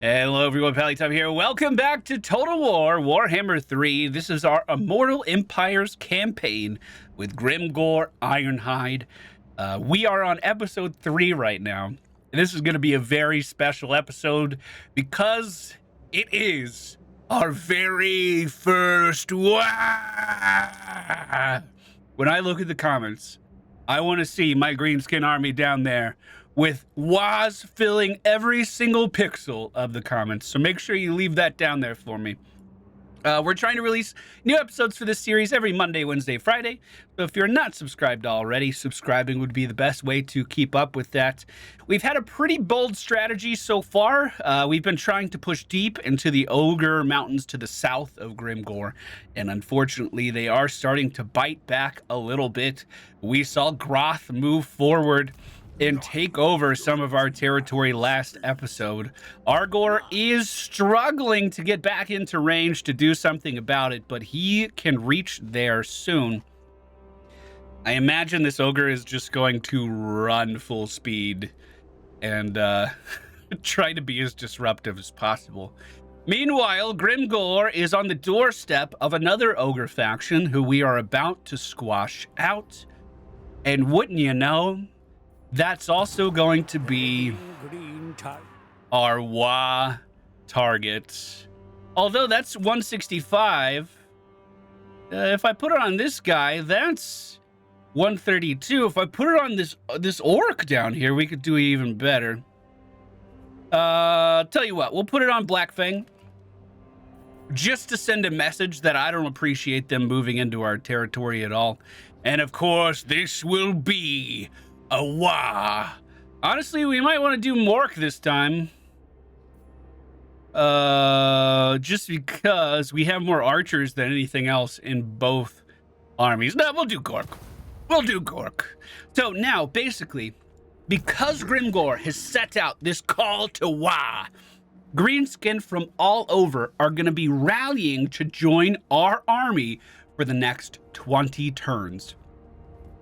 Hello everyone, MFPallytime here. Welcome back to Total War, Warhammer 3. This is our Immortal Empires campaign with Grimgore Ironhide. We are on episode 3 right now. And this is going to be a very special episode because it is our very first WAH! When I look at the comments, I want to see my greenskin army down there with WAHs filling every single pixel of the comments. So make sure you leave that down there for me. We're trying to release new episodes for this series every Monday, Wednesday, Friday. So if you're not subscribed already, subscribing would be the best way to keep up with that. We've had a pretty bold strategy so far. We've been trying to push deep into the Ogre Mountains to the south of Grimgore. And unfortunately, they are starting to bite back a little bit. We saw Groth move forward and take over some of our territory last episode. Argor is struggling to get back into range to do something about it, but he can reach there soon. I imagine this ogre is just going to run full speed and try to be as disruptive as possible. Meanwhile, Grimgore is on the doorstep of another ogre faction who we are about to squash out. And wouldn't you know, that's also going to be our WAH target. Although that's 165. If I put it on this guy, that's 132. If I put it on this orc down here, we could do even better. Tell you what, we'll put it on Blackfang. Just to send a message that I don't appreciate them moving into our territory at all. And of course, this will be a WAH. Honestly, we might want to do Mork this time. Just because we have more archers than anything else in both armies. No, we'll do Gork. We'll do Gork. So now, basically, because Grimgore has set out this call to WAH, greenskin from all over are going to be rallying to join our army for the next 20 turns.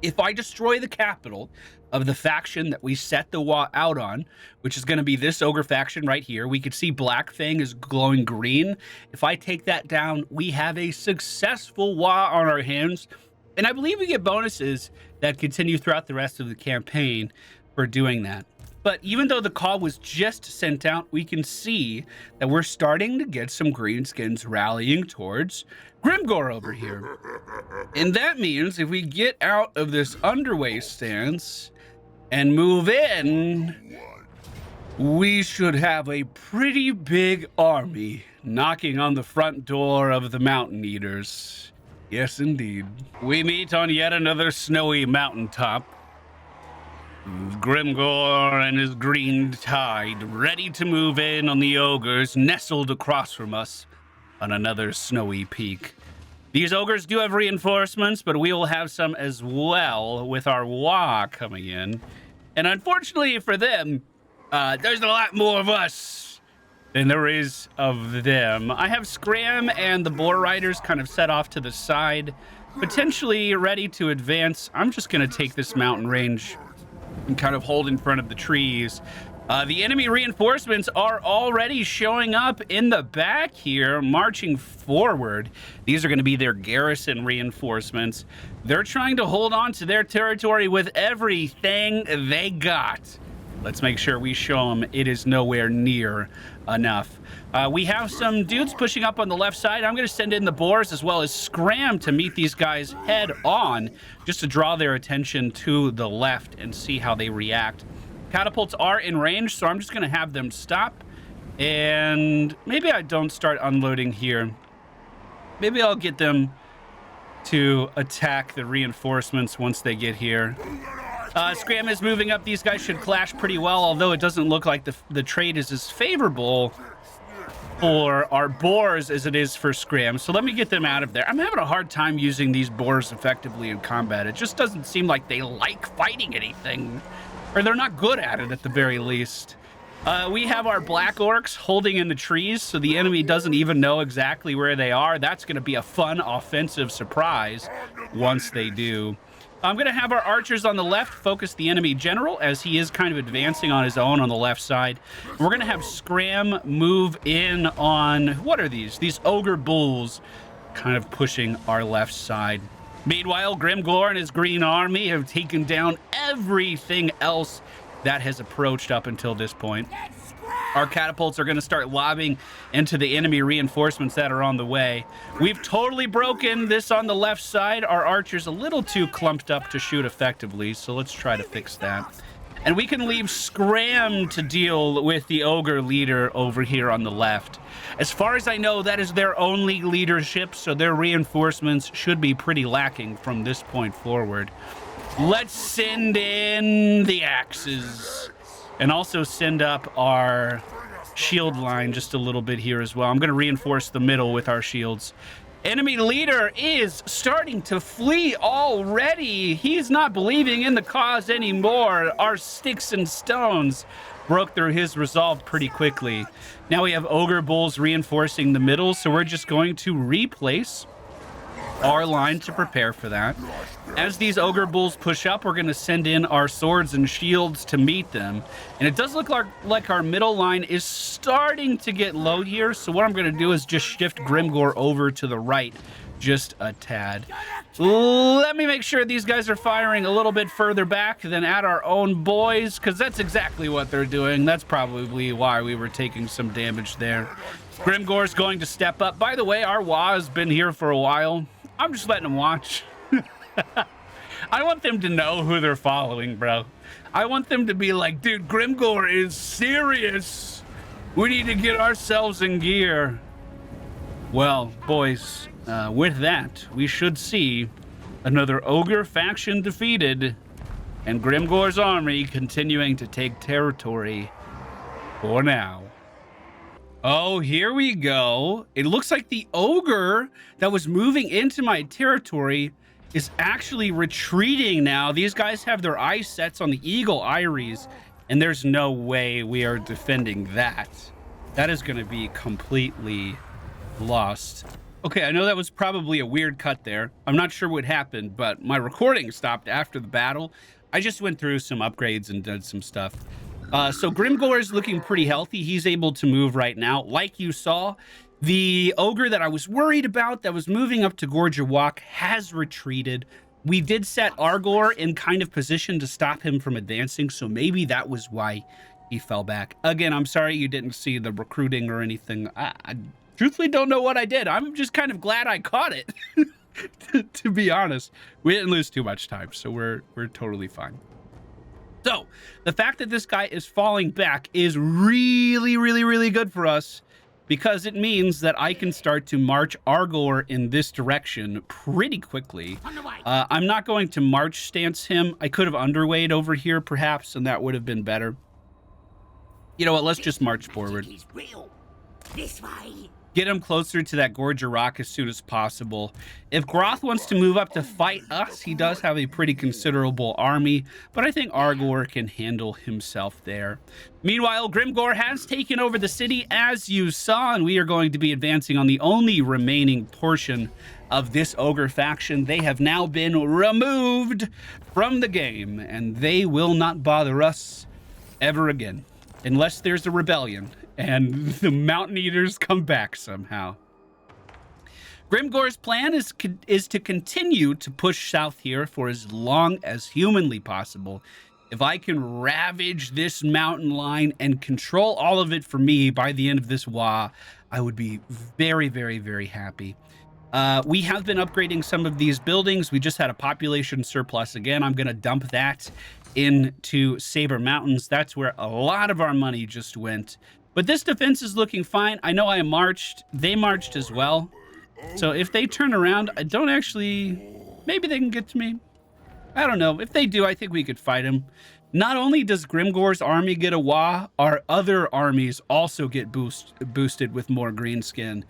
If I destroy the capital of the faction that we set the WAH out on, which is going to be this ogre faction right here, we could see Blackfang is glowing green. If I take that down, we have a successful WAH on our hands. And I believe we get bonuses that continue throughout the rest of the campaign for doing that. But even though the call was just sent out, we can see that we're starting to get some greenskins rallying towards Grimgore over here. And that means if we get out of this underway stance and move in, we should have a pretty big army knocking on the front door of the Mountain Eaters. Yes, indeed. We meet on yet another snowy mountaintop. Grimgore and his green tide ready to move in on the ogres nestled across from us on another snowy peak. These ogres do have reinforcements, but we will have some as well with our WAH coming in. And unfortunately for them, there's a lot more of us than there is of them. I have Scram and the Boar Riders kind of set off to the side, potentially ready to advance. I'm just going to take this mountain range and kind of hold in front of the trees. The enemy reinforcements are already showing up in the back here, marching forward. These are going to be their garrison reinforcements. They're trying to hold on to their territory with everything they got. Let's make sure we show them it is nowhere near enough. We have some dudes pushing up on the left side. I'm going to send in the boars as well as Scram to meet these guys head on, just to draw their attention to the left and see how they react. Catapults are in range, so I'm just going to have them stop. And maybe I don't start unloading here. Maybe I'll get them to attack the reinforcements once they get here. Scram is moving up. These guys should clash pretty well, although it doesn't look like the trade is as favorable for our boars as it is for Scram. So let me get them out of there. I'm having a hard time using these boars effectively in combat. It just doesn't seem like they like fighting anything. Or they're not good at it, at the very least. We have our black orcs holding in the trees, so the enemy doesn't even know exactly where they are. That's going to be a fun offensive surprise once they do. I'm going to have our archers on the left focus the enemy general, as he is kind of advancing on his own on the left side. We're going to have Scram move in on, what are these? These ogre bulls kind of pushing our left side. Meanwhile, Grimgore and his green army have taken down everything else that has approached up until this point. Our catapults are going to start lobbing into the enemy reinforcements that are on the way. We've totally broken this on the left side. Our archer's a little too clumped up to shoot effectively, so let's try to fix that. And we can leave Scram to deal with the ogre leader over here on the left. As far as I know, that is their only leadership, so their reinforcements should be pretty lacking from this point forward. Let's send in the axes. And also send up our shield line just a little bit here as well. I'm going to reinforce the middle with our shields. Enemy leader is starting to flee already. He's not believing in the cause anymore. Our sticks and stones broke through his resolve pretty quickly. Now we have ogre bulls reinforcing the middle, so we're just going to replace our line to prepare for that. As these ogre bulls push up, we're going to send in our swords and shields to meet them. And it does look like our middle line is starting to get low here. So what I'm going to do is just shift Grimgore over to the right just a tad. Let me make sure these guys are firing a little bit further back than at our own boys, because that's exactly what they're doing. That's probably why we were taking some damage there. Grimgore's going to step up. By the way, our WA has been here for a while. I'm just letting them watch. I want them to know who they're following, bro. I want them to be like, dude, Grimgore is serious. We need to get ourselves in gear. Well, boys, with that, we should see another ogre faction defeated and Grimgore's army continuing to take territory for now. Oh, here we go. It looks like the ogre that was moving into my territory is actually retreating now. These guys have their eye sets on the eagle eyries, and there's no way we are defending that. That is going to be completely lost. Okay, I know that was probably a weird cut there. I'm not sure what happened, but my recording stopped after the battle. I just went through some upgrades and did some stuff. So Grimgore is looking pretty healthy. He's able to move right now. Like you saw, the ogre that I was worried about that was moving up to Gorgia Walk has retreated. We did set Argor in kind of position to stop him from advancing, so maybe that was why he fell back. Again, I'm sorry you didn't see the recruiting or anything. I truthfully don't know what I did. I'm just kind of glad I caught it, to be honest. We didn't lose too much time, so we're totally fine. So, the fact that this guy is falling back is really, really, really good for us, because it means that I can start to march Argor in this direction pretty quickly. I'm not going to march stance him. I could have underweight over here, perhaps, and that would have been better. You know what? Let's just march forward. This way. Get him closer to that Gorgia Rock as soon as possible. If Groth wants to move up to fight us, he does have a pretty considerable army, but I think Argor can handle himself there. Meanwhile, Grimgore has taken over the city, as you saw, and we are going to be advancing on the only remaining portion of this ogre faction. They have now been removed from the game, and they will not bother us ever again, unless there's a rebellion and the Mountain Eaters come back somehow. Grimgore's plan is to continue to push south here for as long as humanly possible. If I can ravage this mountain line and control all of it for me by the end of this WA, I would be very, very, very happy. We have been upgrading some of these buildings. We just had a population surplus again. I'm going to dump that into Saber Mountains. That's where a lot of our money just went. But this defense is looking fine. I know I marched. They marched as well. So if they turn around, I don't actually... Maybe they can get to me. I don't know. If they do, I think we could fight them. Not only does Grimgore's army get a WA, our other armies also get boosted with more green skin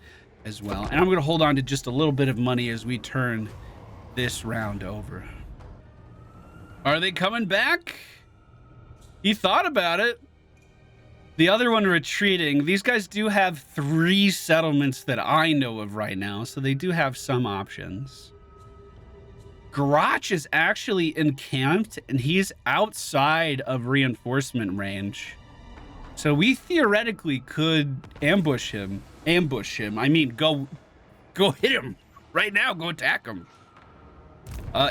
as well. And I'm going to hold on to just a little bit of money as we turn this round over. Are they coming back? He thought about it. The other one retreating. These guys do have 3 settlements that I know of right now, so they do have some options. Grotch is actually encamped and he's outside of reinforcement range. So we theoretically could ambush him. I mean, go hit him right now. Go attack him.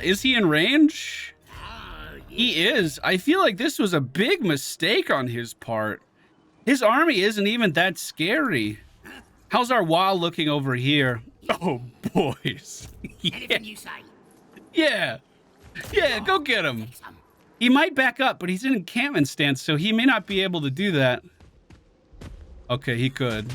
Is he in range? He is. I feel like this was a big mistake on his part. His army isn't even that scary. How's our wall looking over here? Oh, boys. Anything you say. Yeah, go get him. He might back up, but he's in encampment stance, so he may not be able to do that. Okay, he could.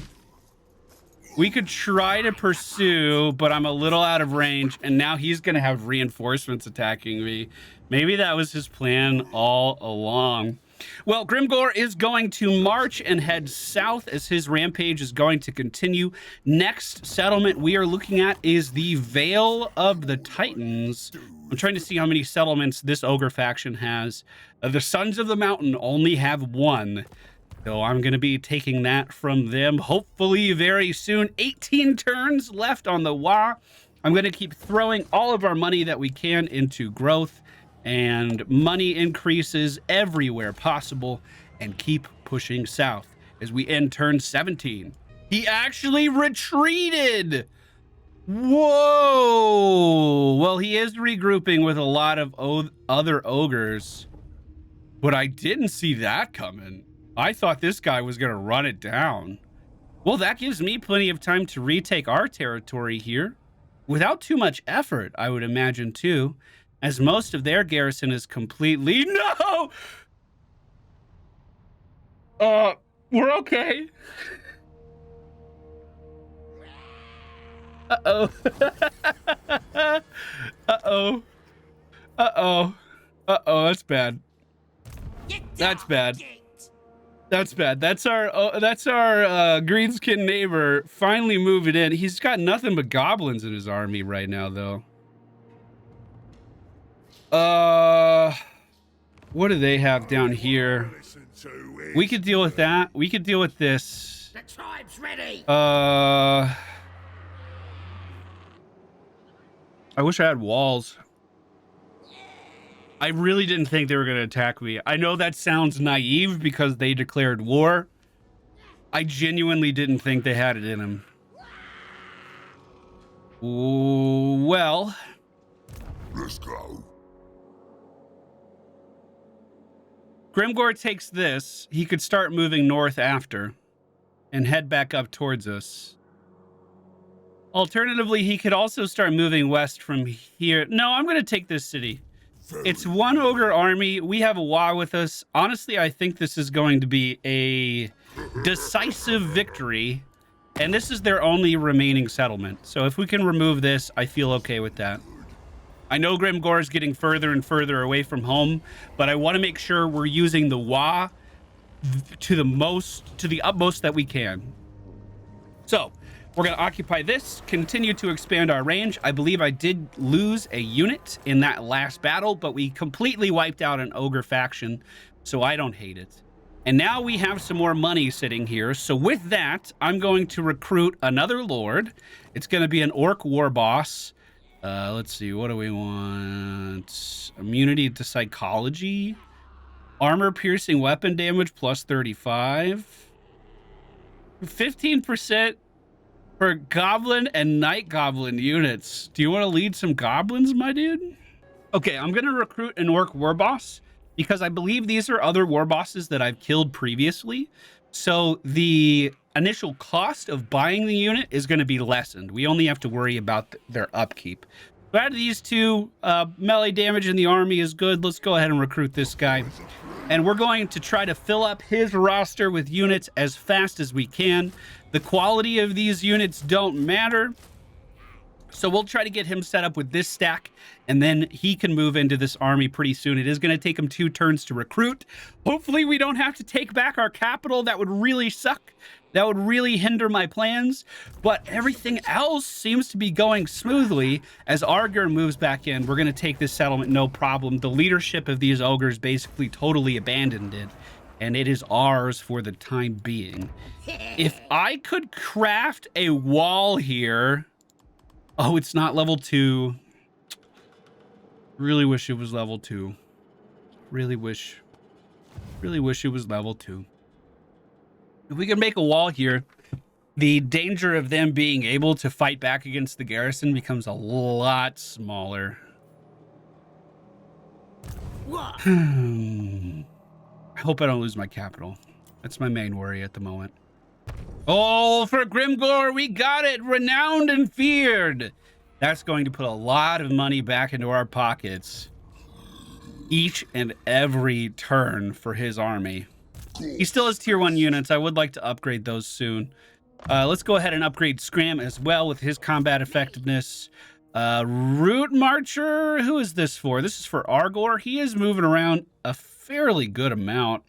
We could try to pursue, but I'm a little out of range, and now he's going to have reinforcements attacking me. Maybe that was his plan all along. Well, Grimgore is going to march and head south as his rampage is going to continue. Next settlement we are looking at is the Vale of the Titans. I'm trying to see how many settlements this ogre faction has. The Sons of the Mountain only have one. So I'm going to be taking that from them hopefully very soon. 18 turns left on the WA. I'm going to keep throwing all of our money that we can into growth and money increases everywhere possible and keep pushing south as we end turn 17. He actually retreated. Whoa. Well, he is regrouping with a lot of other ogres, but I didn't see that coming. I thought this guy was going to run it down. Well, that gives me plenty of time to retake our territory here without too much effort, I would imagine, too, as most of their garrison is completely... No! We're okay. Uh-oh. Uh-oh. Uh-oh. Uh-oh, that's bad. That's bad. That's bad. That's our greenskin neighbor finally moving in. He's got nothing but goblins in his army right now, though. What do they have down here? We could deal with that. We could deal with this. The tribe's ready. I wish I had walls. I really didn't think they were going to attack me. I know that sounds naive because they declared war. I genuinely didn't think they had it in them. Ooh, well. Let's go. Grimgore takes this. He could start moving north after and head back up towards us. Alternatively, he could also start moving west from here. No, I'm going to take this city. It's one ogre army. We have a WA with us. Honestly, I think this is going to be a decisive victory. And this is their only remaining settlement. So if we can remove this, I feel okay with that. I know Grimgore is getting further and further away from home, but I want to make sure we're using the WA to the utmost that we can. So we're going to occupy this, continue to expand our range. I believe I did lose a unit in that last battle, but we completely wiped out an ogre faction, so I don't hate it. And now we have some more money sitting here. So with that, I'm going to recruit another lord. It's going to be an orc war boss. Let's see, what do we want? Immunity to psychology. Armor piercing weapon damage plus 35. 15% for goblin and night goblin units. Do you want to lead some goblins, my dude? Okay, I'm going to recruit an orc war boss because I believe these are other war bosses that I've killed previously. So the initial cost of buying the unit is going to be lessened. We only have to worry about their upkeep. So out of these two, melee damage in the army is good. Let's go ahead and recruit this guy. And we're going to try to fill up his roster with units as fast as we can. The quality of these units don't matter. So we'll try to get him set up with this stack, and then he can move into this army pretty soon. It is going to take him 2 turns to recruit. Hopefully we don't have to take back our capital. That would really suck. That would really hinder my plans. But everything else seems to be going smoothly. As Arger moves back in, we're going to take this settlement no problem. The leadership of these ogres basically totally abandoned it, and it is ours for the time being. If I could craft a wall here... Oh, it's not level 2. Really wish it was level 2. Really wish it was level 2. If we can make a wall here, the danger of them being able to fight back against the garrison becomes a lot smaller. What? I hope I don't lose my capital. That's my main worry at the moment. Oh, for Grimgore, we got it! Renowned and feared! That's going to put a lot of money back into our pockets each and every turn for his army. He still has tier 1 units. I would like to upgrade those soon. Let's go ahead and upgrade Scram as well with his combat effectiveness. Root Marcher, who is this for? This is for Argor. He is moving around a fairly good amount.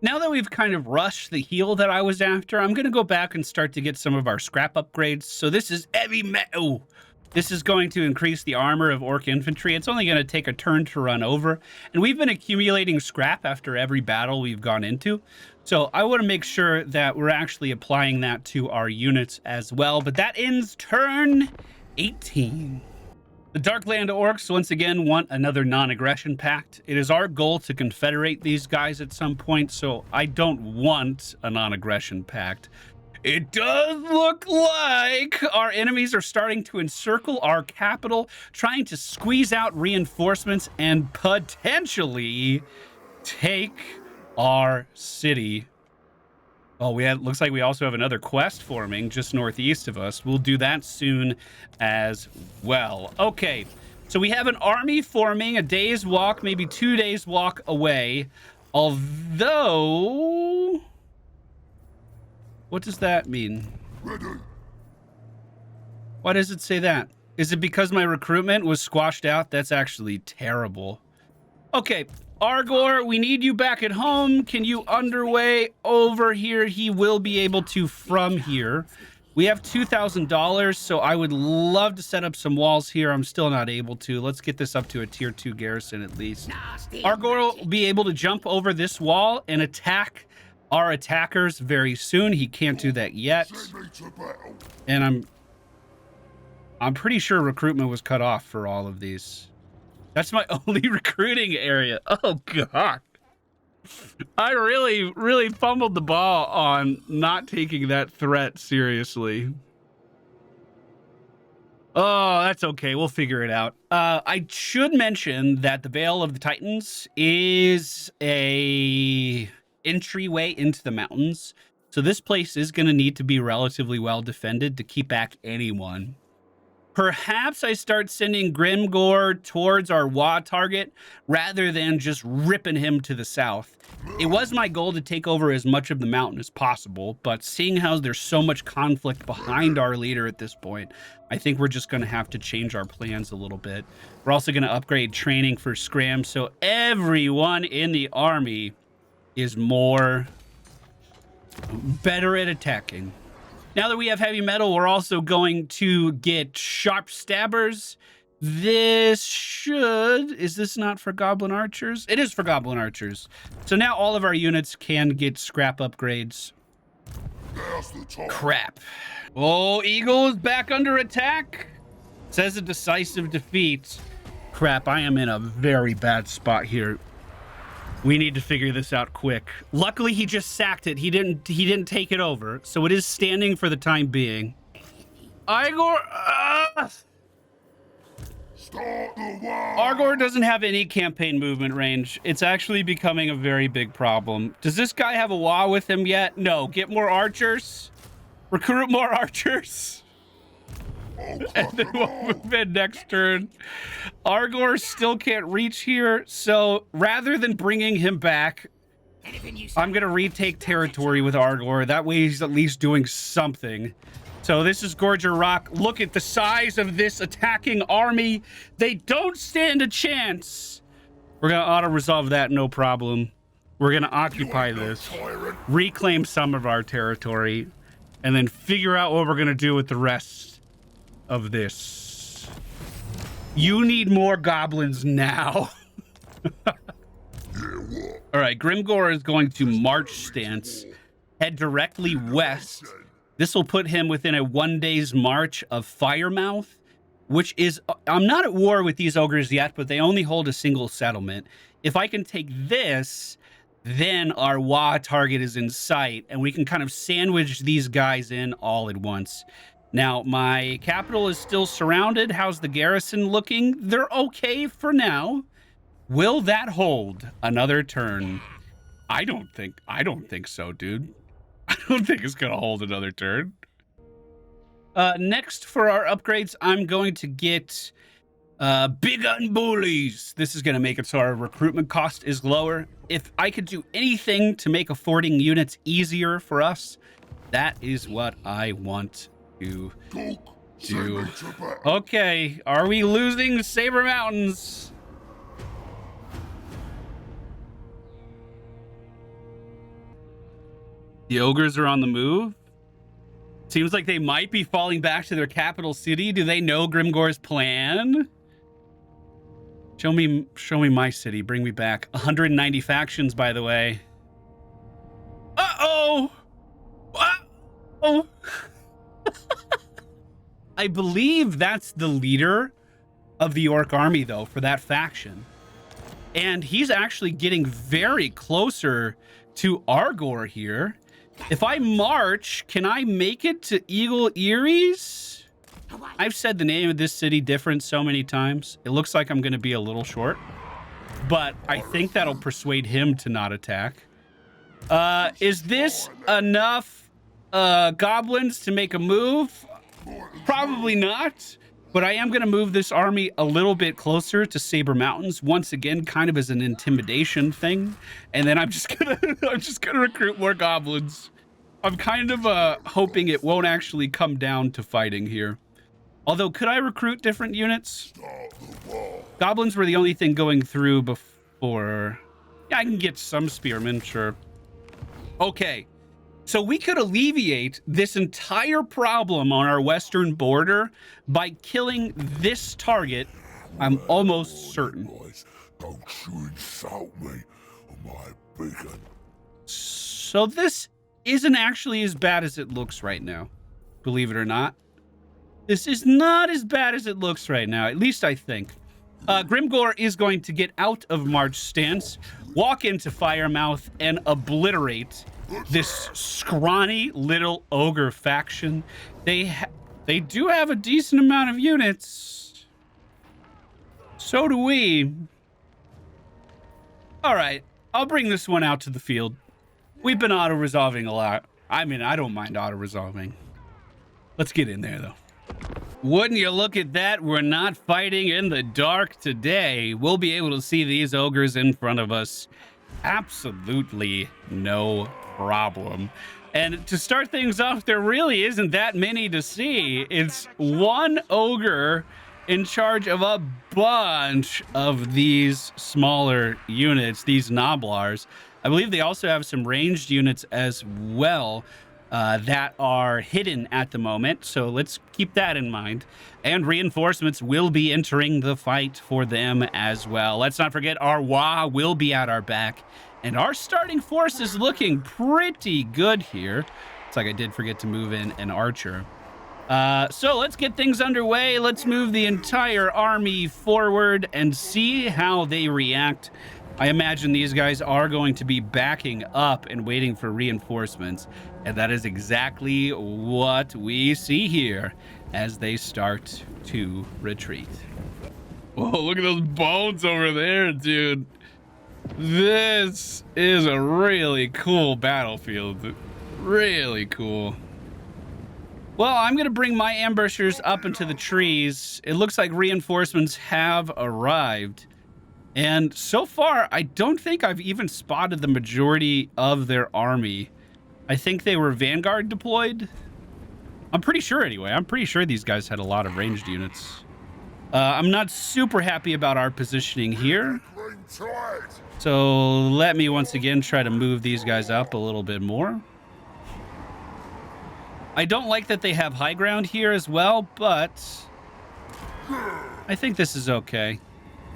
Now that we've kind of rushed the heal that I was after, I'm going to go back and start to get some of our scrap upgrades. So this is heavy metal. This is going to increase the armor of orc infantry. It's only going to take a turn to run over. And we've been accumulating scrap after every battle we've gone into. So I want to make sure that we're actually applying that to our units as well. But that ends turn 18. The Darkland Orcs, once again, want another non-aggression pact. It is our goal to confederate these guys at some point, so I don't want a non-aggression pact. It does look like our enemies are starting to encircle our capital, trying to squeeze out reinforcements and potentially take our city. Oh, looks like we also have another quest forming just northeast of us. We'll do that soon as well. Okay, so we have an army forming a day's walk, maybe 2 days walk away. Although, what does that mean? Ready. Why does it say that? Is it because my recruitment was squashed out? That's actually terrible. Okay, Argor, we need you back at home. Can you underway over here? He will be able to from here. We have $2,000, so I would love to set up some walls here. I'm still not able to. Let's get this up to a tier 2 garrison at least. Argor will be able to jump over this wall and attack our attackers very soon. He can't do that yet. And I'm pretty sure recruitment was cut off for all of these. That's my only recruiting area. Oh, God. I really fumbled the ball on not taking that threat seriously. Oh, that's okay. We'll figure it out. I should mention that the Vale of the Titans is a entryway into the mountains. So this place is going to need to be relatively well defended to keep back anyone. Perhaps I start sending Grimgore towards our WA target rather than just ripping him to the south. It was my goal to take over as much of the mountain as possible, but seeing how there's so much conflict behind our leader at this point, I think we're just going to have to change our plans a little bit. We're also going to upgrade training for Scram, so everyone in the army is better at attacking. Now that we have heavy metal, we're also going to get sharp stabbers. Is this not for goblin archers? It is for goblin archers. So now all of our units can get scrap upgrades. Crap. Oh, Eagle is back under attack. Says a decisive defeat. Crap, I am in a very bad spot here. We need to figure this out quick. Luckily, he just sacked it. He didn't take it over, so it is standing for the time being. Igor, Argor doesn't have any campaign movement range. It's actually becoming a very big problem. Does this guy have a WA with him yet? No. Get more archers. Recruit more archers. And then we'll move in next turn. Argor still can't reach here, so rather than bringing him back, I'm going to retake territory with Argor. That way he's at least doing something. So this is Gorger Rock. Look at the size of this attacking army. They don't stand a chance. We're going to auto-resolve that, no problem. We're going to occupy this, reclaim some of our territory, and then figure out what we're going to do with the rest of this. You need more goblins now. All right, Grimgore is going to march stance, head directly west. This will put him within a 1 day's march of Firemouth, which is, I'm not at war with these ogres yet, but they only hold a single settlement. If I can take this, then our WA target is in sight, and we can kind of sandwich these guys in all at once. Now, my capital is still surrounded. How's the garrison looking? They're okay for now. Will that hold another turn? I don't think so, dude. I don't think it's gonna hold another turn. Next for our upgrades, I'm going to get big gun bullies. This is going to make it so our recruitment cost is lower. If I could do anything to make affording units easier for us, that is what I want to do. Okay, are we losing Saber Mountains? The ogres are on the move. Seems like they might be falling back to their capital city. Do they know Grimgore's plan? Show me my city. Bring me back. 190 factions, by the way. Uh-oh! Uh-oh! I believe that's the leader of the Orc army, though, for that faction. And he's actually getting very closer to Argor here. If I march, can I make it to Eagle Eyries? I've said the name of this city different so many times. It looks like I'm going to be a little short, but I think that'll persuade him to not attack. Is this enough goblins to make a move? Probably not, but I am going to move this army a little bit closer to Saber Mountains once again, kind of as an intimidation thing. And then I'm just gonna recruit more goblins. I'm kind of hoping it won't actually come down to fighting here. Although, could I recruit different units? Goblins were the only thing going through before. Yeah, I can get some spearmen, sure. Okay, so we could alleviate this entire problem on our western border by killing this target. I'm almost certain. Don't you insult me on my beacon. So this isn't actually as bad as it looks right now, believe it or not. This is not as bad as it looks right now, at least I think. Grimgore is going to get out of March stance, walk into Firemouth, and obliterate this scrawny little ogre faction. They do have a decent amount of units. So do we. All right, I'll bring this one out to the field. We've been auto-resolving a lot. I mean, I don't mind auto-resolving. Let's get in there, though. Wouldn't you look at that? We're not fighting in the dark today. We'll be able to see these ogres in front of us. Absolutely no problem. And to start things off, there really isn't that many to see. It's one ogre in charge of a bunch of these smaller units, these Noblars. I believe they also have some ranged units as well that are hidden at the moment, so let's keep that in mind. And reinforcements will be entering the fight for them as well. Let's not forget our WA will be at our back, and our starting force is looking pretty good here. It's like I did forget to move in an archer. So let's get things underway. Let's move the entire army forward and see how they react. I imagine these guys are going to be backing up and waiting for reinforcements. And that is exactly what we see here as they start to retreat. Whoa, look at those bones over there, dude. This is a really cool battlefield. Really cool. Well, I'm going to bring my ambushers up into the trees. It looks like reinforcements have arrived. And so far, I don't think I've even spotted the majority of their army. I think they were Vanguard deployed. I'm pretty sure anyway. I'm pretty sure these guys had a lot of ranged units. I'm not super happy about our positioning here. So let me once again try to move these guys up a little bit more. I don't like that they have high ground here as well, but I think this is okay.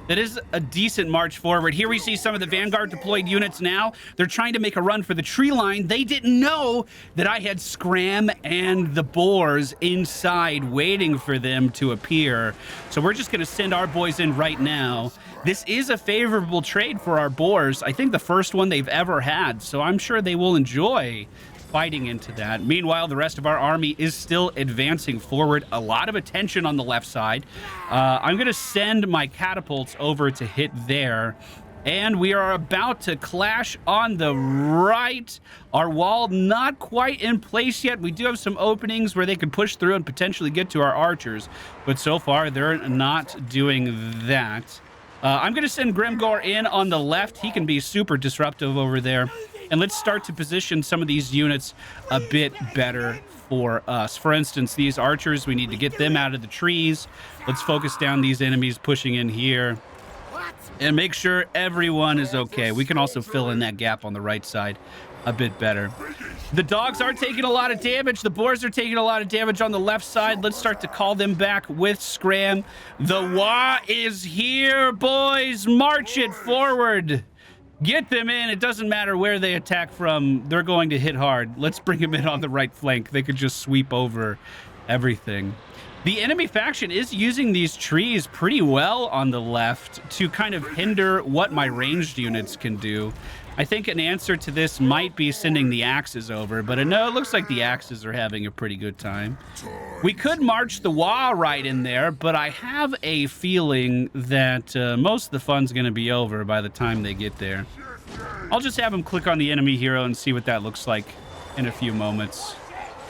That is a decent march forward. Here we see some of the Vanguard deployed units now. They're trying to make a run for the tree line. They didn't know that I had Scram and the Boars inside waiting for them to appear. So we're just going to send our boys in right now. This is a favorable trade for our Boars. I think the first one they've ever had. So I'm sure they will enjoy fighting into that. Meanwhile, the rest of our army is still advancing forward. A lot of attention on the left side. I'm going to send my catapults over to hit there. And we are about to clash on the right. Our wall not quite in place yet. We do have some openings where they could push through and potentially get to our archers. But so far, they're not doing that. I'm going to send Grimgore in on the left. He can be super disruptive over there. And let's start to position some of these units a bit better for us. For instance, these archers, we need to get them out of the trees. Let's focus down these enemies pushing in here and make sure everyone is okay. We can also fill in that gap on the right side a bit better. The dogs are taking a lot of damage. The boars are taking a lot of damage on the left side. Let's start to call them back with Scram. The Wa is here, boys. March it forward. Get them in. It doesn't matter where they attack from. They're going to hit hard. Let's bring them in on the right flank. They could just sweep over everything. The enemy faction is using these trees pretty well on the left to kind of hinder what my ranged units can do. I think an answer to this might be sending the axes over, but no, it looks like the axes are having a pretty good time. We could march the Wa right in there, but I have a feeling that most of the fun's going to be over by the time they get there. I'll just have them click on the enemy hero and see what that looks like in a few moments.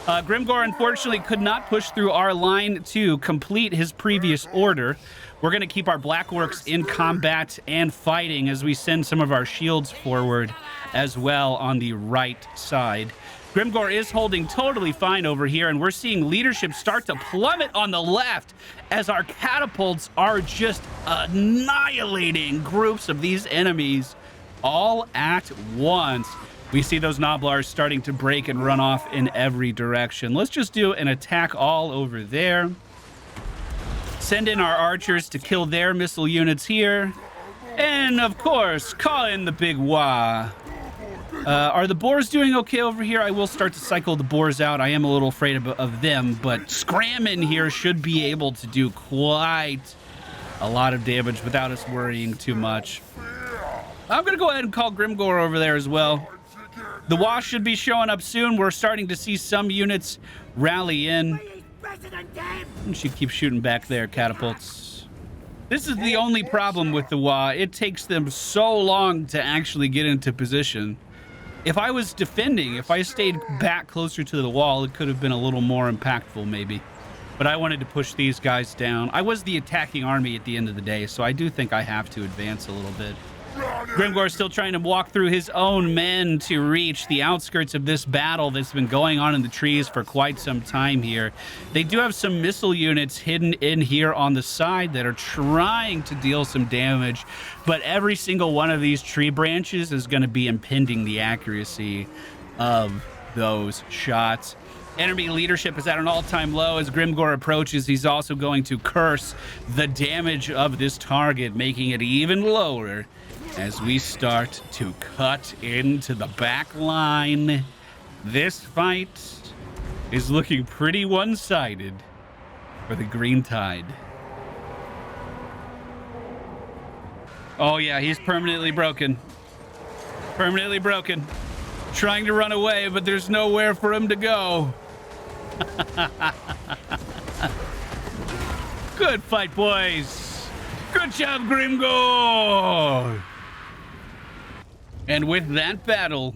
Grimgore, unfortunately, could not push through our line to complete his previous order. We're going to keep our Black Orcs in combat and fighting as we send some of our shields forward as well on the right side. Grimgore is holding totally fine over here, and we're seeing leadership start to plummet on the left as our catapults are just annihilating groups of these enemies all at once. We see those Noblars starting to break and run off in every direction. Let's just do an attack all over there. Send in our archers to kill their missile units here. And, of course, call in the big Wa. Are the boars doing okay over here? I will start to cycle the boars out. I am a little afraid of them, but Scram in here should be able to do quite a lot of damage without us worrying too much. I'm going to go ahead and call Grimgore over there as well. The Wa should be showing up soon. We're starting to see some units rally in. And she keeps shooting back there, catapults. This is the only problem with the Wa. It takes them so long to actually get into position. If I was defending, if I stayed back closer to the wall, it could have been a little more impactful maybe. But I wanted to push these guys down. I was the attacking army at the end of the day, so I do think I have to advance a little bit. Grimgore is still trying to walk through his own men to reach the outskirts of this battle that's been going on in the trees for quite some time here. They do have some missile units hidden in here on the side that are trying to deal some damage, but every single one of these tree branches is going to be impeding the accuracy of those shots. Enemy leadership is at an all-time low. As Grimgore approaches, he's also going to curse the damage of this target, making it even lower as we start to cut into the back line. This fight is looking pretty one-sided for the Green Tide. Oh yeah, he's permanently broken. Permanently broken. Trying to run away, but there's nowhere for him to go. Good fight, boys. Good job, Grimgore. And with that battle,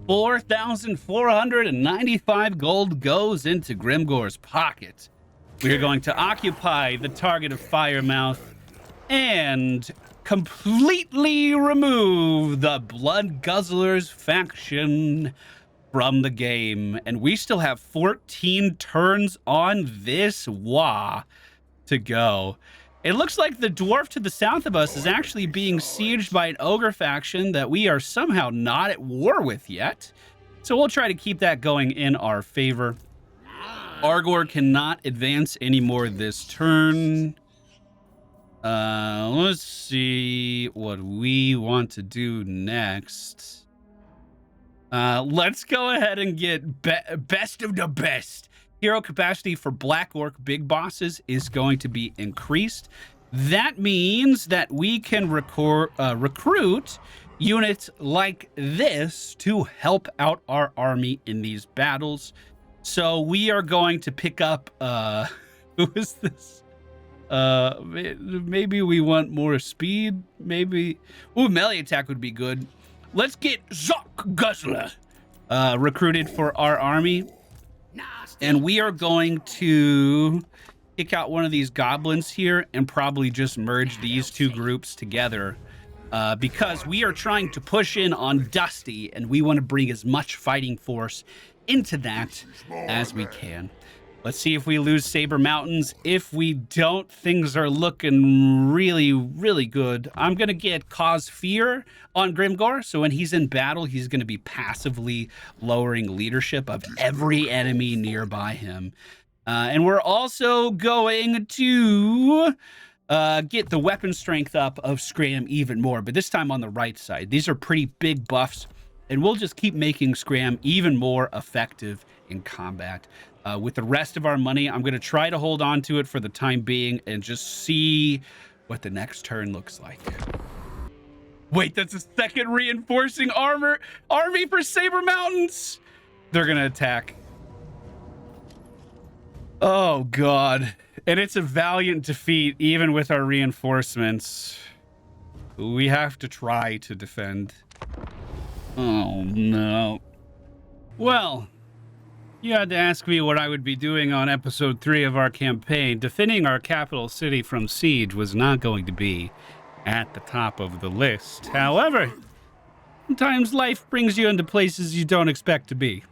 4,495 gold goes into Grimgore's pocket. We are going to occupy the target of Firemouth and completely remove the Blood Guzzlers faction from the game. And we still have 14 turns on this Wa to go. It looks like the dwarf to the south of us is actually being sieged by an ogre faction that we are somehow not at war with yet. So we'll try to keep that going in our favor. Argor cannot advance anymore this turn. Let's see what we want to do next. Let's go ahead and get best of the best. Hero capacity for Black Orc big bosses is going to be increased. That means that we can recruit units like this to help out our army in these battles. So we are going to pick up, who is this? Maybe we want more speed, maybe. Ooh, melee attack would be good. Let's get Zoc Guzzler recruited for our army. Nasty. And we are going to kick out one of these goblins here and probably just merge these two groups together because we are trying to push in on Dusty and we want to bring as much fighting force into that as we can. Let's see if we lose Saber Mountains. If we don't, things are looking really, really good. I'm going to get Cause Fear on Grimgore. So when he's in battle, he's going to be passively lowering leadership of every enemy nearby him. And we're also going to get the weapon strength up of Scram even more, but this time on the right side. These are pretty big buffs, and we'll just keep making Scram even more effective in combat. With the rest of our money, I'm going to try to hold on to it for the time being and just see what the next turn looks like. Wait, that's a second reinforcing army for Saber Mountains. They're going to attack. Oh, God. And it's a valiant defeat, even with our reinforcements. We have to try to defend. Oh, no. Well, you had to ask me what I would be doing on episode 3 of our campaign. Defending our capital city from siege was not going to be at the top of the list. However, sometimes life brings you into places you don't expect to be.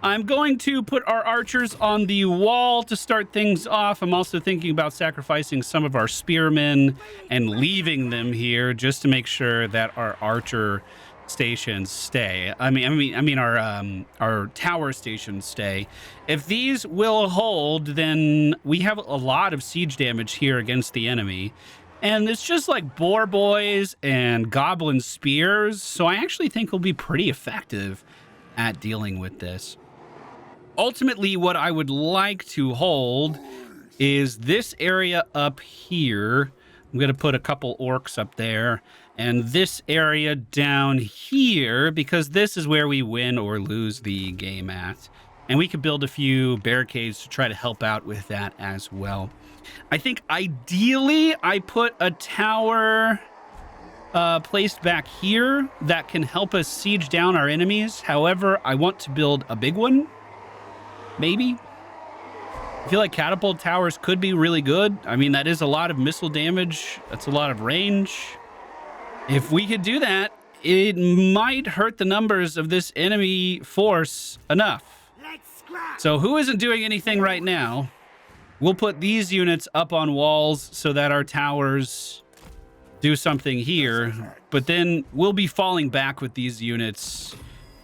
I'm going to put our archers on the wall to start things off. I'm also thinking about sacrificing some of our spearmen and leaving them here just to make sure that our archer stations stay. I mean our tower stations stay. If these will hold, then we have a lot of siege damage here against the enemy. And it's just like boar boys and goblin spears. So I actually think we'll be pretty effective at dealing with this. Ultimately, what I would like to hold is this area up here. I'm going to put a couple orcs up there. And this area down here, because this is where we win or lose the game at. And we could build a few barricades to try to help out with that as well. I think ideally I put a tower placed back here that can help us siege down our enemies. However, I want to build a big one. Maybe. I feel like catapult towers could be really good. I mean, that is a lot of missile damage. That's a lot of range. If we could do that, it might hurt the numbers of this enemy force enough. Let's scrap. So who isn't doing anything right now? We'll put these units up on walls so that our towers do something here. But then we'll be falling back with these units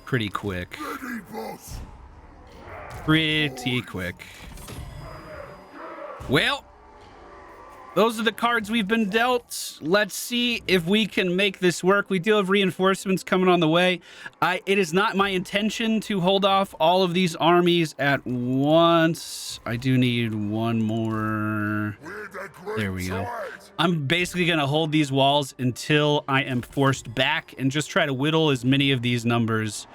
pretty quick. Ready, boss. Pretty quick. Well, those are the cards we've been dealt. Let's see if we can make this work. We do have reinforcements coming on the way. It is not my intention to hold off all of these armies at once. I do need one more. There we go. I'm basically going to hold these walls until I am forced back and just try to whittle as many of these numbers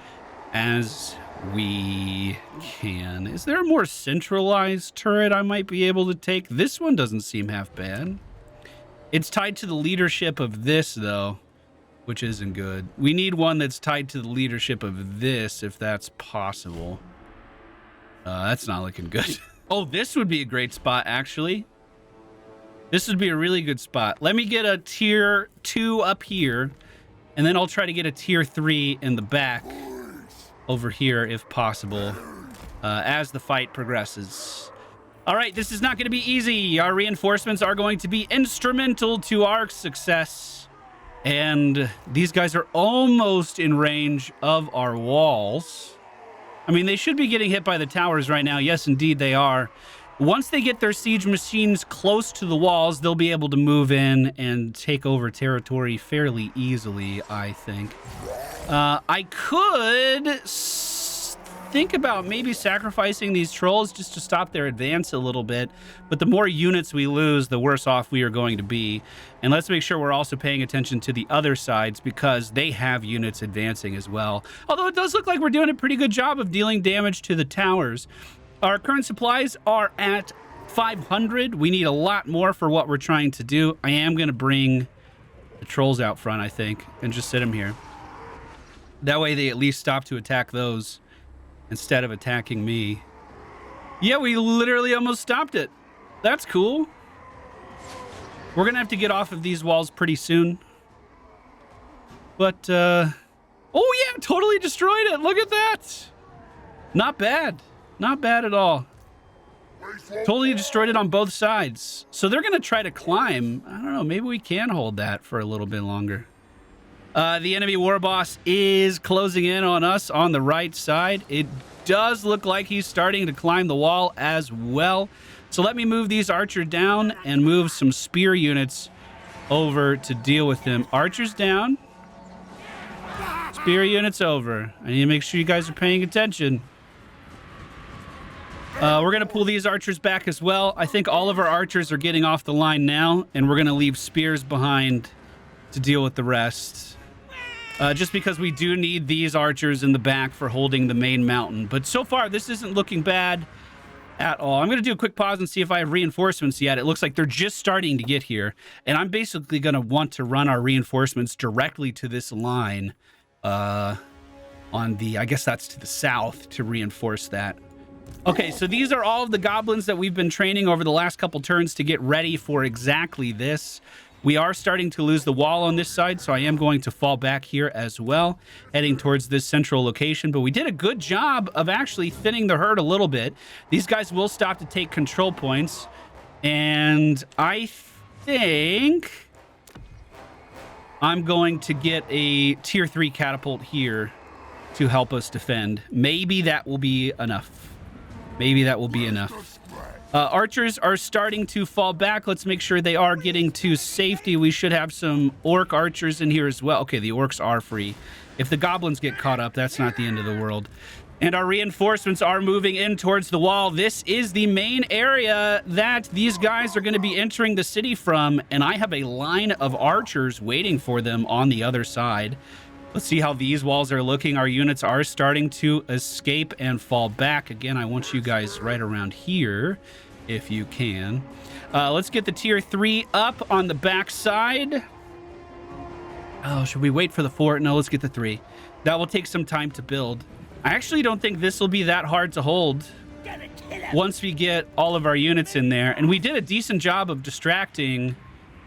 as we can. Is there a more centralized turret I might be able to take? This one doesn't seem half bad. It's tied to the leadership of this, though, which isn't good. We need one that's tied to the leadership of this, if that's possible. That's not looking good. Oh, this would be a great spot, actually. This would be a really good spot. Let me get a tier 2 up here, and then I'll try to get a tier 3 in the back over here if possible as the fight progresses. All right, this is not going to be easy. Our reinforcements are going to be instrumental to our success. And these guys are almost in range of our walls. I mean, they should be getting hit by the towers right now. Yes, indeed they are. Once they get their siege machines close to the walls, they'll be able to move in and take over territory fairly easily, I think. I could think about maybe sacrificing these trolls just to stop their advance a little bit, but the more units we lose, the worse off we are going to be. And let's make sure we're also paying attention to the other sides because they have units advancing as well. Although it does look like we're doing a pretty good job of dealing damage to the towers. Our current supplies are at 500. We need a lot more for what we're trying to do. I am going to bring the trolls out front, I think, and just sit them here. That way they at least stop to attack those instead of attacking me. Yeah, we literally almost stopped it. That's cool. We're going to have to get off of these walls pretty soon. But, oh yeah, totally destroyed it. Look at that. Not bad. Not bad at all. Totally destroyed it on both sides. So they're going to try to climb. I don't know. Maybe we can hold that for a little bit longer. The enemy war boss is closing in on us on the right side. It does look like he's starting to climb the wall as well. So let me move these archers down and move some spear units over to deal with them. Archers down. Spear units over. I need to make sure you guys are paying attention. We're going to pull these archers back as well. I think all of our archers are getting off the line now, and we're going to leave spears behind to deal with the rest. Just because we do need these archers in the back for holding the main mountain. But so far, this isn't looking bad at all. I'm going to do a quick pause and see if I have reinforcements yet. It looks like they're just starting to get here. And I'm basically going to want to run our reinforcements directly to this line on the, I guess that's to the south, to reinforce that. Okay, so these are all of the goblins that we've been training over the last couple turns to get ready for exactly this. We are starting to lose the wall on this side, so I am going to fall back here as well, heading towards this central location. But we did a good job of actually thinning the herd a little bit. These guys will stop to take control points. And I think I'm going to get a tier 3 catapult here to help us defend. Maybe that will be enough. Maybe that will be enough. Archers are starting to fall back. Let's make sure they are getting to safety. We should have some orc archers in here as well. Okay, the orcs are free. If the goblins get caught up, that's not the end of the world. And our reinforcements are moving in towards the wall. This is the main area that these guys are going to be entering the city from. And I have a line of archers waiting for them on the other side. Let's see how these walls are looking. Our units are starting to escape and fall back. Again, I want you guys right around here, if you can. Let's get the tier 3 up on the back side. Oh, should we wait for the 4? No, let's get the 3. That will take some time to build. I actually don't think this will be that hard to hold once we get all of our units in there. And we did a decent job of distracting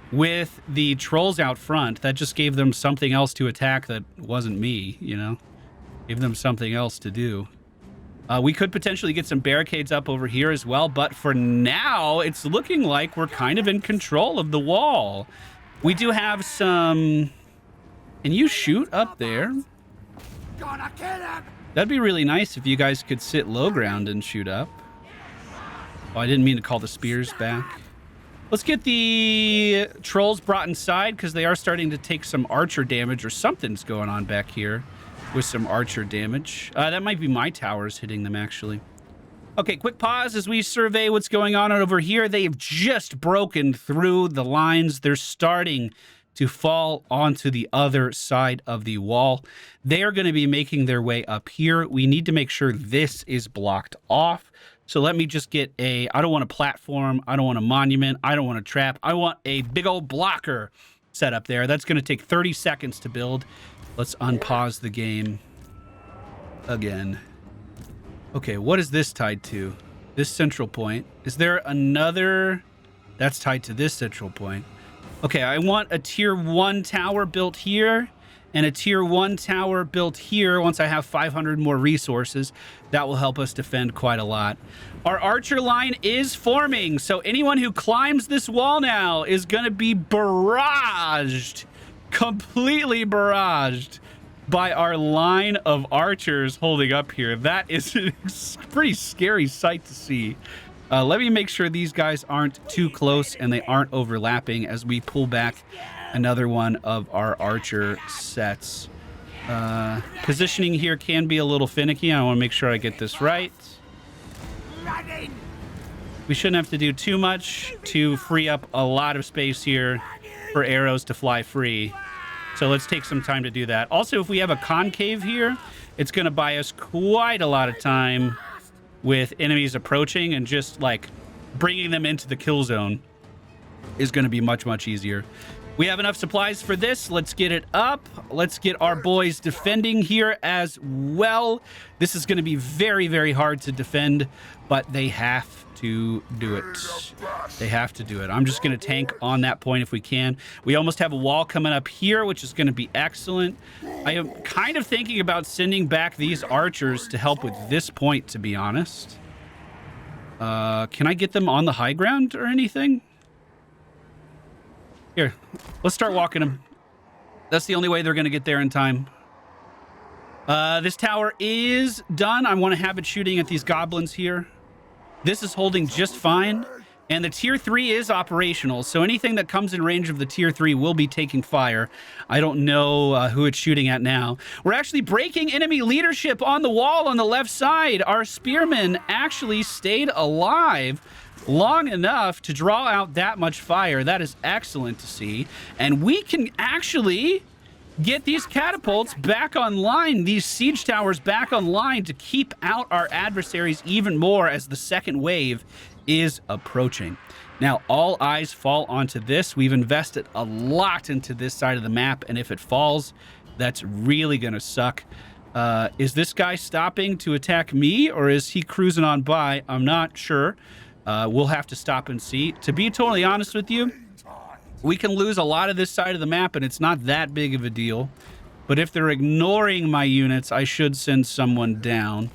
with the trolls out front. That just gave them something else to attack that wasn't me, you know? Gave them something else to do. We could potentially get some barricades up over here as well, but for now, it's looking like we're kind of in control of the wall. We do have some... Can you shoot up there? Gonna kill him. That'd be really nice if you guys could sit low ground and shoot up. Oh, I didn't mean to call the spears back. Let's get the trolls brought inside because they are starting to take some archer damage, or something's going on back here with some archer damage. That might be my towers hitting them, actually. Okay, quick pause as we survey what's going on over here. They've just broken through the lines. They're starting to fall onto the other side of the wall. They are going to be making their way up here. We need to make sure this is blocked off. So let me just get a, I don't want a platform, I don't want a monument, I don't want a trap, I want a big old blocker set up there. That's going to take 30 seconds to build. Let's unpause the game again. Okay, what is this tied to? This central point. Is there another? That's tied to this central point. Okay, I want a tier 1 tower built here and a tier 1 tower built here. Once I have 500 more resources, that will help us defend quite a lot. Our archer line is forming, so anyone who climbs this wall now is going to be barraged, completely barraged by our line of archers holding up here. That is a pretty scary sight to see. Let me make sure these guys aren't too close and they aren't overlapping as we pull back another one of our archer sets. Positioning here can be a little finicky. I want to make sure I get this right. We shouldn't have to do too much to free up a lot of space here for arrows to fly free. So let's take some time to do that. Also, if we have a concave here, it's going to buy us quite a lot of time with enemies approaching, and just like bringing them into the kill zone is going to be much, much easier. We have enough supplies for this. Let's get it up. Let's get our boys defending here as well. This is going to be very, very hard to defend, but they have to do it. They have to do it. I'm just going to tank on that point if we can. We almost have a wall coming up here, which is going to be excellent. I am kind of thinking about sending back these archers to help with this point, to be honest. Can I get them on the high ground or anything? Here, let's start walking them. That's the only way they're going to get there in time. This tower is done. I want to have it shooting at these goblins here. This is holding just fine. And the tier 3 is operational, so anything that comes in range of the tier 3 will be taking fire. I don't know who it's shooting at now. We're actually breaking enemy leadership on the wall on the left side. Our spearmen actually stayed alive long enough to draw out that much fire. That is excellent to see. And we can actually get these catapults back online, these siege towers back online, to keep out our adversaries even more as the second wave is approaching. Now, all eyes fall onto this. We've invested a lot into this side of the map, and if it falls, that's really gonna suck. Is this guy stopping to attack me, or is he cruising on by? I'm not sure. We'll have to stop and see. To be totally honest with you, we can lose a lot of this side of the map, and it's not that big of a deal. But if they're ignoring my units, I should send someone down.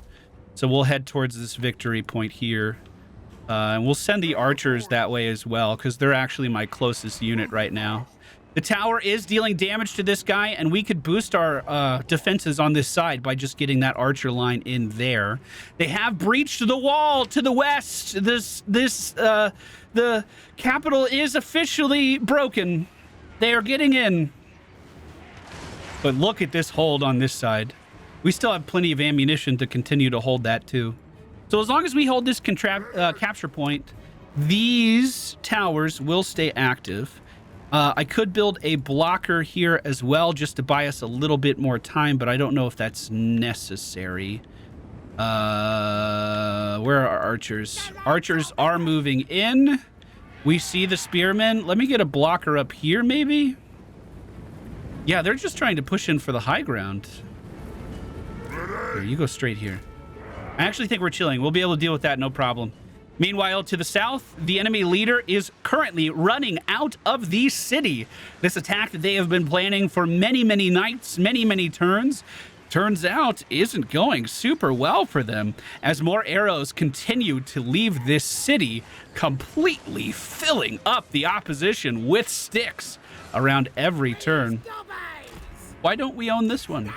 So we'll head towards this victory point here. And we'll send the archers that way as well, because they're actually my closest unit right now. The tower is dealing damage to this guy, and we could boost our defenses on this side by just getting that archer line in there. They have breached the wall to the west. The capital is officially broken. They are getting in. But look at this hold on this side. We still have plenty of ammunition to continue to hold that too. So as long as we hold this capture point, these towers will stay active. I could build a blocker here as well just to buy us a little bit more time, but I don't know if that's necessary. Where are our archers? Archers are moving in. We see the spearmen. Let me get a blocker up here, maybe? Yeah, they're just trying to push in for the high ground. Here, you go straight here. I actually think we're chilling. We'll be able to deal with that, no problem. Meanwhile, to the south, the enemy leader is currently running out of the city. This attack that they have been planning for many, many nights, many, many turns, turns out isn't going super well for them, as more arrows continue to leave this city, completely filling up the opposition with sticks around every turn. Why don't we own this one?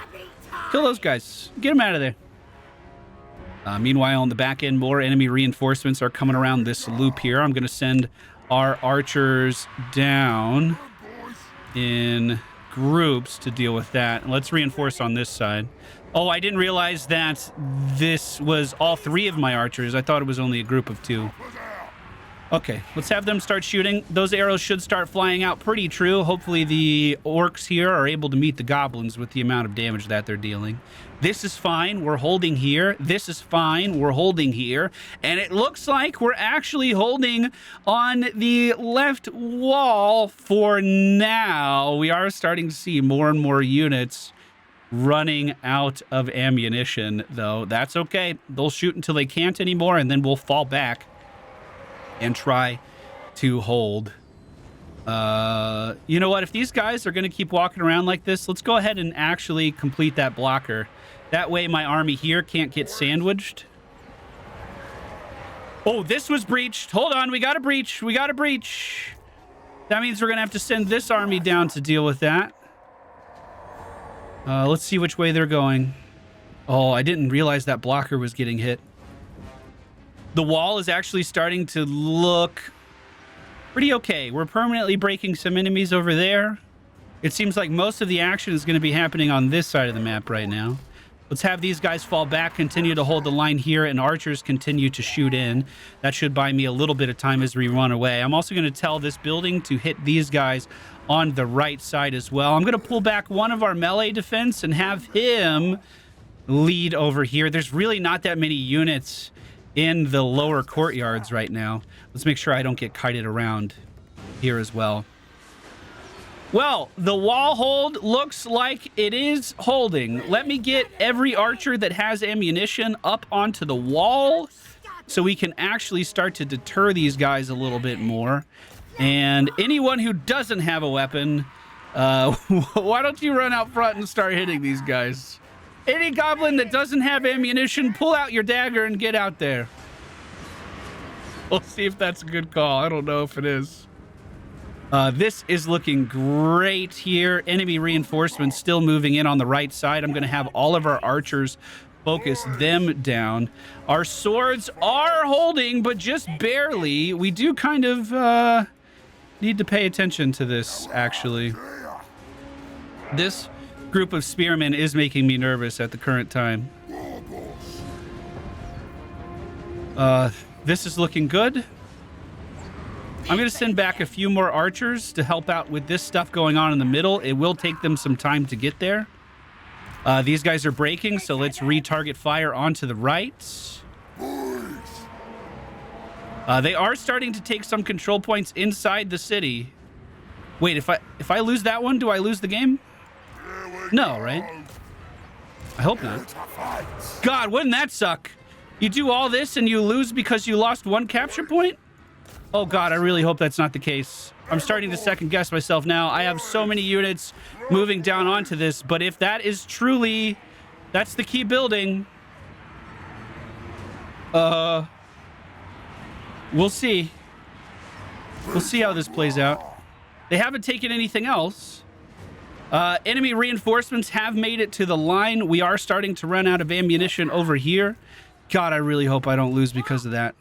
Kill those guys. Get them out of there. Meanwhile, on the back end, more enemy reinforcements are coming around this loop here. I'm going to send our archers down in groups to deal with that. Let's reinforce on this side. Oh, I didn't realize that this was all 3 of my archers. I thought it was only a group of 2. Okay, let's have them start shooting. Those arrows should start flying out pretty true. Hopefully the orcs here are able to meet the goblins with the amount of damage that they're dealing. This is fine. We're holding here. This is fine. We're holding here. And it looks like we're actually holding on the left wall for now. We are starting to see more and more units running out of ammunition, though. That's okay. They'll shoot until they can't anymore, and then we'll fall back and try to hold. You know what? If these guys are going to keep walking around like this, let's go ahead and actually complete that blocker. That way my army here can't get sandwiched. Oh, this was breached. Hold on. We got a breach. We got a breach. That means we're going to have to send this army down to deal with that. Let's see which way they're going. Oh, I didn't realize that blocker was getting hit. The wall is actually starting to look pretty okay. We're permanently breaking some enemies over there. It seems like most of the action is going to be happening on this side of the map right now. Let's have these guys fall back, continue to hold the line here, and archers continue to shoot in. That should buy me a little bit of time as we run away. I'm also going to tell this building to hit these guys on the right side as well. I'm going to pull back one of our melee defense and have him lead over here. There's really not that many units in the lower courtyards right now. Let's make sure I don't get kited around here as well. Well, the wall hold looks like it is holding. Let me get every archer that has ammunition up onto the wall so we can actually start to deter these guys a little bit more. And anyone who doesn't have a weapon, why don't you run out front and start hitting these guys? Any goblin that doesn't have ammunition, pull out your dagger and get out there. We'll see if that's a good call. I don't know if it is. This is looking great here. Enemy reinforcements still moving in on the right side. I'm going to have all of our archers focus them down. Our swords are holding, but just barely. We do kind of need to pay attention to this, actually. This group of spearmen is making me nervous at the current time. This is looking good. I'm going to send back a few more archers to help out with this stuff going on in the middle. It will take them some time to get there. These guys are breaking, so let's retarget fire onto the right. They are starting to take some control points inside the city. Wait, if I lose that one, do I lose the game? No, right? I hope not. God, wouldn't that suck? You do all this and you lose because you lost one capture point? Oh God, I really hope that's not the case. I'm starting to second guess myself now. I have so many units moving down onto this, but if that is truly, that's the key building. We'll see. We'll see how this plays out. They haven't taken anything else. Enemy reinforcements have made it to the line. We are starting to run out of ammunition over here. God, I really hope I don't lose because of that.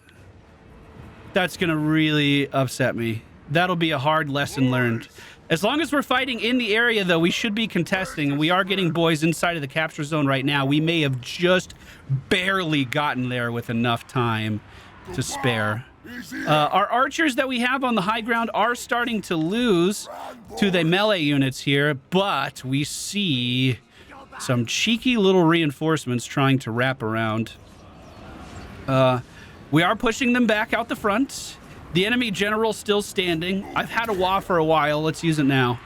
That's going to really upset me. That'll be a hard lesson learned. As long as we're fighting in the area, though, we should be contesting. And we are getting boys inside of the capture zone right now. We may have just barely gotten there with enough time to spare. Our archers that we have on the high ground are starting to lose to the melee units here. But we see some cheeky little reinforcements trying to wrap around. We are pushing them back out the front. The enemy general still standing. I've had a WA for a while. Let's use it now.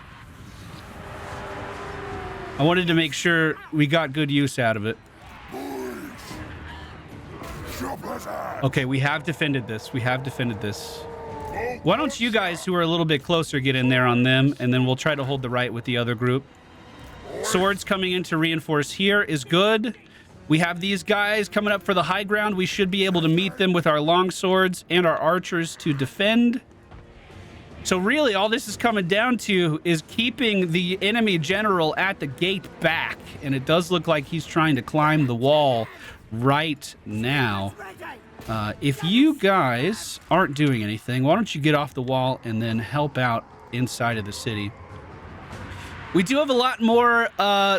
I wanted to make sure we got good use out of it. Okay, we have defended this. We have defended this. Why don't you guys, who are a little bit closer, get in there on them, and then we'll try to hold the right with the other group. Swords coming in to reinforce here is good. We have these guys coming up for the high ground. We should be able to meet them with our long swords and our archers to defend. So really, all this is coming down to is keeping the enemy general at the gate back. And it does look like he's trying to climb the wall right now. If you guys aren't doing anything, why don't you get off the wall and then help out inside of the city? We do have a lot more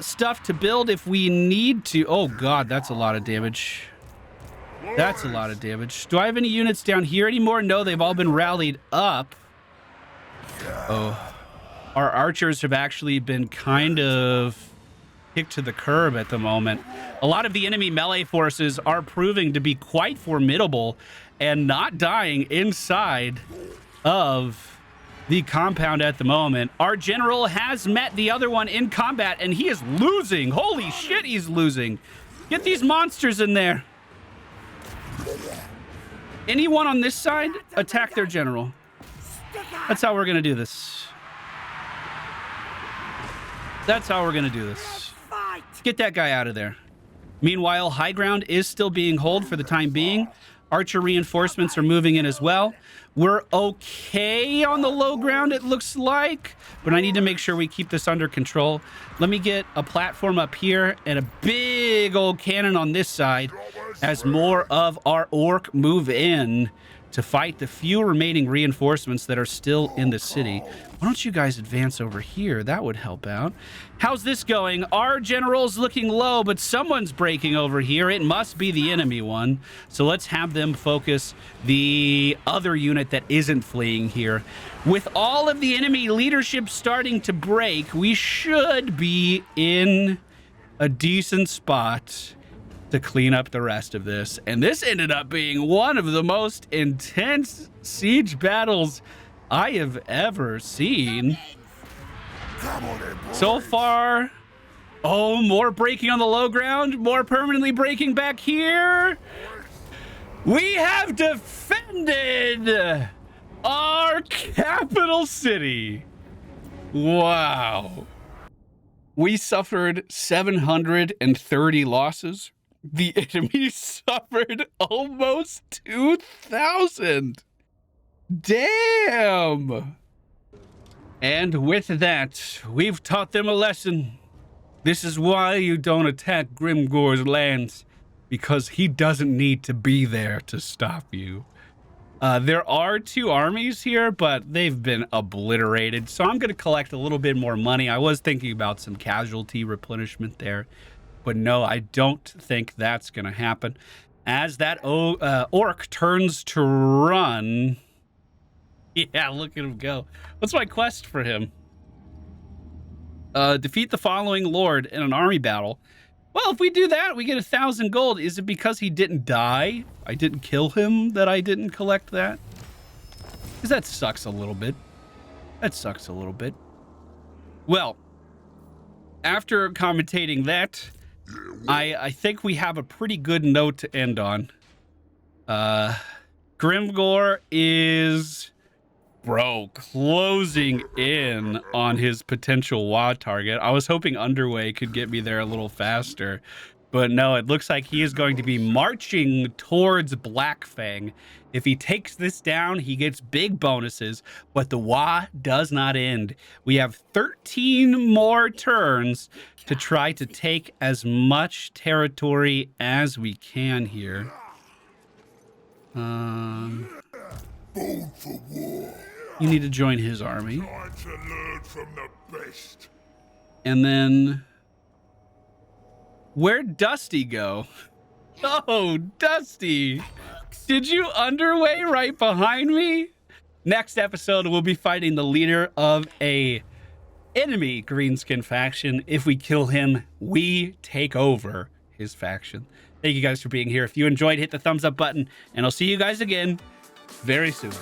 stuff to build if we need to. Oh, God, that's a lot of damage. That's a lot of damage. Do I have any units down here anymore? No, they've all been rallied up. Oh, our archers have actually been kind of kicked to the curb at the moment. A lot of the enemy melee forces are proving to be quite formidable and not dying inside of the compound at the moment. Our general has met the other one in combat, and he is losing. Holy shit, he's losing. Get these monsters in there. Anyone on this side, attack their general. That's how we're going to do this. That's how we're going to do this. Get that guy out of there. Meanwhile, high ground is still being held for the time being. Archer reinforcements are moving in as well. We're okay on the low ground, it looks like, but I need to make sure we keep this under control. Let me get a platform up here and a big old cannon on this side as more of our orc move in to fight the few remaining reinforcements that are still in the city. Why don't you guys advance over here? That would help out. How's this going? Our general's looking low, but someone's breaking over here. It must be the enemy one. So let's have them focus the other unit that isn't fleeing here. With all of the enemy leadership starting to break, we should be in a decent spot to clean up the rest of this. And this ended up being one of the most intense siege battles I have ever seen. Come on in, boys. So far. Oh, more breaking on the low ground, more permanently breaking back here. We have defended our capital city. Wow. We suffered 730 losses. The enemy suffered almost 2,000. Damn. And with that, we've taught them a lesson. This is why you don't attack Grimgore's lands, because he doesn't need to be there to stop you. There are 2 armies here, but they've been obliterated. So I'm going to collect a little bit more money. I was thinking about some casualty replenishment there. But no, I don't think that's going to happen. As that orc turns to run... Yeah, look at him go. What's my quest for him? Defeat the following lord in an army battle. Well, if we do that, we get 1,000 gold. Is it because he didn't die? I didn't kill him that I didn't collect that? Because that sucks a little bit. That sucks a little bit. Well, after commentating that... I think we have a pretty good note to end on. Grimgore is, closing in on his potential WA target. I was hoping Underway could get me there a little faster, but no, it looks like he is going to be marching towards Blackfang. If he takes this down, he gets big bonuses, but the WA does not end. We have 13 more turns to try to take as much territory as we can here. Born for war. You need to join his army. Time to learn from the best. And then... Where'd Dusty go? Oh, Dusty! Did you underway right behind me? Next episode, we'll be fighting the leader of a enemy greenskin faction. If we kill him, we take over his faction. Thank you guys for being here. If you enjoyed, hit the thumbs up button, and I'll see you guys again very soon.